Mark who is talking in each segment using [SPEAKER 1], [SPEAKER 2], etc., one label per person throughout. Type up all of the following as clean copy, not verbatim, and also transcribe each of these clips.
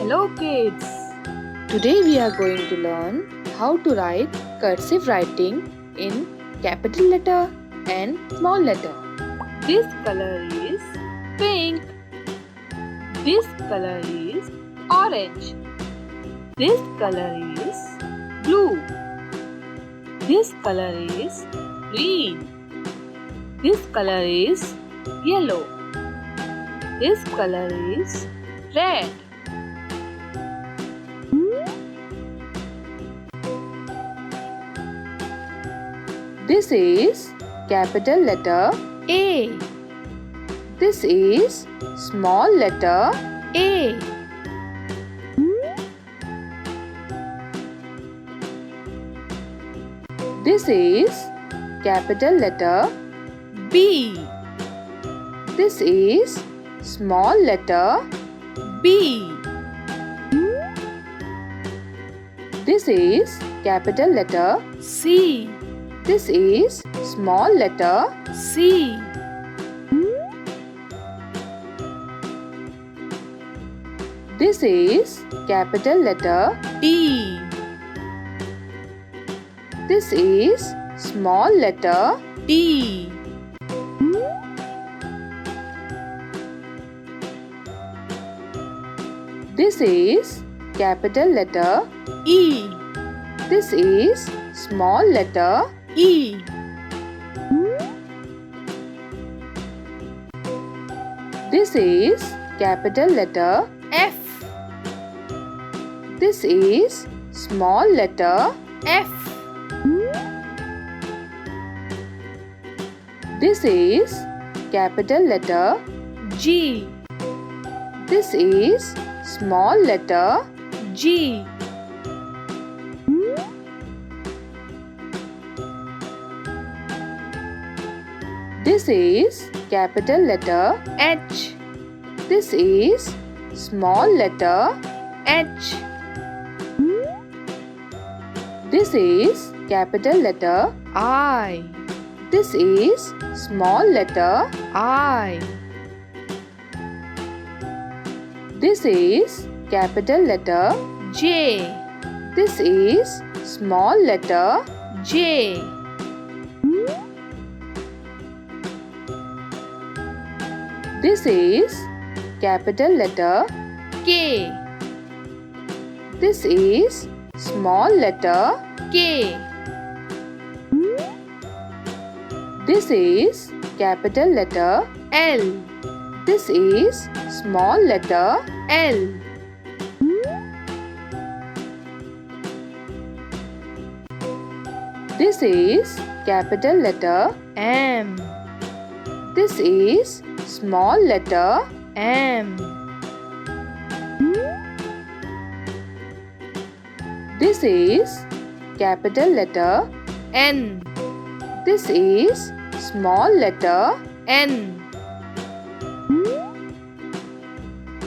[SPEAKER 1] Hello kids!
[SPEAKER 2] Today we are going to learn how to write cursive writing in capital letter and small letter.
[SPEAKER 1] This color is pink. This color is orange. This color is blue. This color is green. This color is yellow. This color is red.
[SPEAKER 2] This is capital letter A. This is small letter A. This is capital letter
[SPEAKER 1] B.
[SPEAKER 2] This is small letter
[SPEAKER 1] B.
[SPEAKER 2] This is capital letter
[SPEAKER 1] C.
[SPEAKER 2] This is small letter
[SPEAKER 1] C.
[SPEAKER 2] This is capital letter
[SPEAKER 1] D.
[SPEAKER 2] This is small letter
[SPEAKER 1] D.
[SPEAKER 2] This is capital letter
[SPEAKER 1] E.
[SPEAKER 2] This is small letter
[SPEAKER 1] E.
[SPEAKER 2] This is capital letter
[SPEAKER 1] F.
[SPEAKER 2] This is small letter
[SPEAKER 1] F.
[SPEAKER 2] This is capital letter
[SPEAKER 1] G.
[SPEAKER 2] This is small letter
[SPEAKER 1] G.
[SPEAKER 2] This is capital letter
[SPEAKER 1] H.
[SPEAKER 2] This is small letter
[SPEAKER 1] H.
[SPEAKER 2] This is capital letter
[SPEAKER 1] I.
[SPEAKER 2] This is small letter
[SPEAKER 1] I.
[SPEAKER 2] This is capital letter
[SPEAKER 1] J.
[SPEAKER 2] This is small letter
[SPEAKER 1] J.
[SPEAKER 2] This is capital letter
[SPEAKER 1] K.
[SPEAKER 2] This is small letter
[SPEAKER 1] K.
[SPEAKER 2] This is capital letter
[SPEAKER 1] L.
[SPEAKER 2] This is small letter
[SPEAKER 1] L.
[SPEAKER 2] This is capital letter
[SPEAKER 1] M.
[SPEAKER 2] This is small letter
[SPEAKER 1] M.
[SPEAKER 2] This is capital letter
[SPEAKER 1] N.
[SPEAKER 2] This is small letter
[SPEAKER 1] N.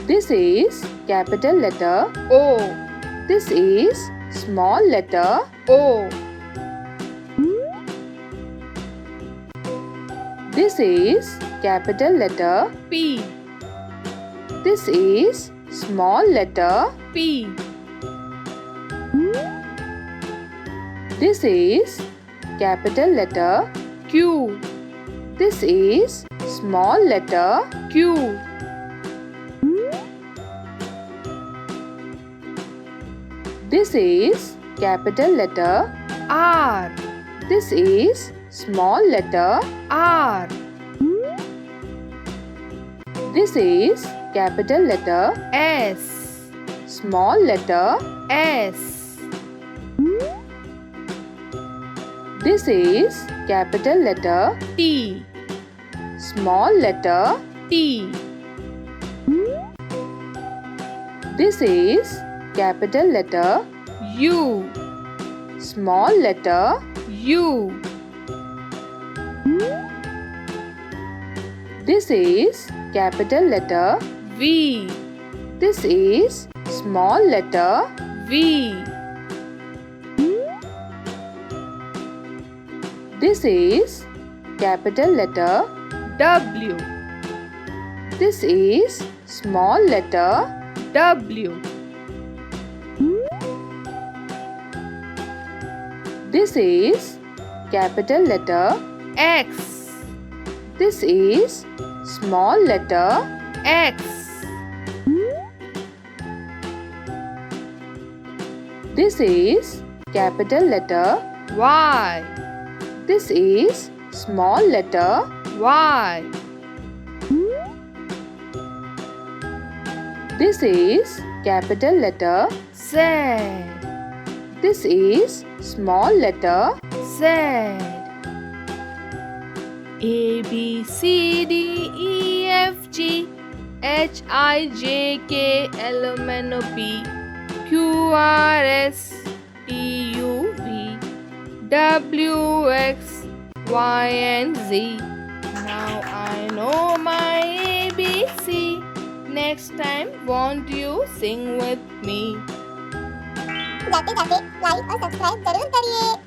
[SPEAKER 2] This is capital letter
[SPEAKER 1] O.
[SPEAKER 2] This is small letter
[SPEAKER 1] O.
[SPEAKER 2] This is capital letter
[SPEAKER 1] P.
[SPEAKER 2] This is small letter
[SPEAKER 1] P.
[SPEAKER 2] This is capital letter
[SPEAKER 1] Q.
[SPEAKER 2] This is small letter
[SPEAKER 1] Q.
[SPEAKER 2] This is capital letter
[SPEAKER 1] R.
[SPEAKER 2] This is small letter
[SPEAKER 1] R.
[SPEAKER 2] This is capital letter
[SPEAKER 1] S.
[SPEAKER 2] small letter
[SPEAKER 1] S.
[SPEAKER 2] This is capital letter
[SPEAKER 1] T.
[SPEAKER 2] small letter
[SPEAKER 1] T.
[SPEAKER 2] This is capital letter
[SPEAKER 1] U.
[SPEAKER 2] small letter
[SPEAKER 1] U.
[SPEAKER 2] This is capital letter
[SPEAKER 1] V.
[SPEAKER 2] This is small letter
[SPEAKER 1] V.
[SPEAKER 2] This is capital letter
[SPEAKER 1] W.
[SPEAKER 2] This is small letter
[SPEAKER 1] W.
[SPEAKER 2] This is capital letter.
[SPEAKER 1] X.
[SPEAKER 2] This is small letter.
[SPEAKER 1] X.
[SPEAKER 2] This is capital letter.
[SPEAKER 1] Y.
[SPEAKER 2] This is small letter.
[SPEAKER 1] Y.
[SPEAKER 2] This is capital letter.
[SPEAKER 1] Z.
[SPEAKER 2] This is small letter.
[SPEAKER 1] Z. A B C D E F G H I J K L M N O P Q R S T U V W X Y and Z. Now I know my ABC. Next time, won't you sing with me?
[SPEAKER 3] जाते जाते like और subscribe जरूर करिए।